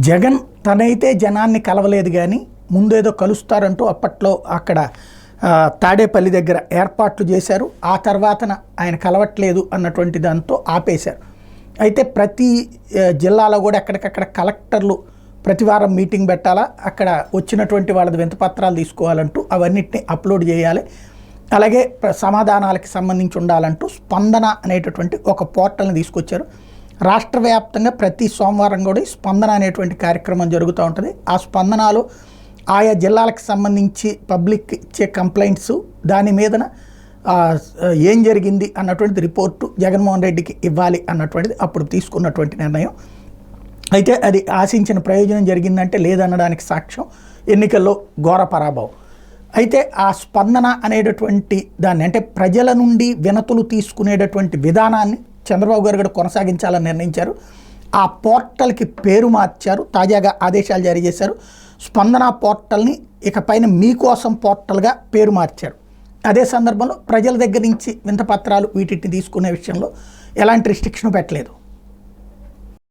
జగన్ తనైతే జనాన్ని కలవలేదు కానీ ముందేదో కలుస్తారంటూ అప్పట్లో అక్కడ తాడేపల్లి దగ్గర ఏర్పాట్లు చేశారు. ఆ తర్వాతన ఆయన కలవట్లేదు అన్నటువంటి దాంతో ఆపేశారు. అయితే ప్రతి జిల్లాలో కూడా ఎక్కడికక్కడ కలెక్టర్లు ప్రతి వారం మీటింగ్ పెట్టాలా, అక్కడ వచ్చినటువంటి వాళ్ళది వింతపత్రాలు తీసుకోవాలంటూ అవన్నిటిని అప్లోడ్ చేయాలి, అలాగే సమాధానాలకి సంబంధించి ఉండాలంటూ స్పందన అనేటటువంటి ఒక పోర్టల్ని తీసుకొచ్చారు. రాష్ట్ర వ్యాప్తంగా ప్రతి సోమవారం కూడా స్పందన అనేటువంటి కార్యక్రమం జరుగుతూ ఉంటుంది. ఆ స్పందనలో ఆయా జిల్లాలకు సంబంధించి పబ్లిక్ ఇచ్చే కంప్లైంట్స్, దాని మీదన ఏం జరిగింది అన్నటువంటి రిపోర్టు జగన్మోహన్ రెడ్డికి ఇవ్వాలి అన్నటువంటిది అప్పుడు తీసుకున్నటువంటి నిర్ణయం. అయితే అది ఆశించిన ప్రయోజనం జరిగిందంటే లేదనడానికి సాక్ష్యం ఎన్నికల్లో ఘోర పరాభవం. అయితే ఆ స్పందన అనేటటువంటి దాన్ని, అంటే ప్రజల నుండి వినతులు తీసుకునేటటువంటి విధానాన్ని చంద్రబాబు గారు కూడా కొనసాగించాలని నిర్ణయించారు. ఆ పోర్టల్కి పేరు మార్చారు, తాజాగా ఆదేశాలు జారీ చేశారు. స్పందన పోర్టల్ని ఇకపైన మీకోసం పోర్టల్గా పేరు మార్చారు. అదే సందర్భంలో ప్రజల దగ్గర నుంచి వింతపత్రాలు వీటిని తీసుకునే విషయంలో ఎలాంటి రిస్ట్రిక్షన్ పెట్టలేదు.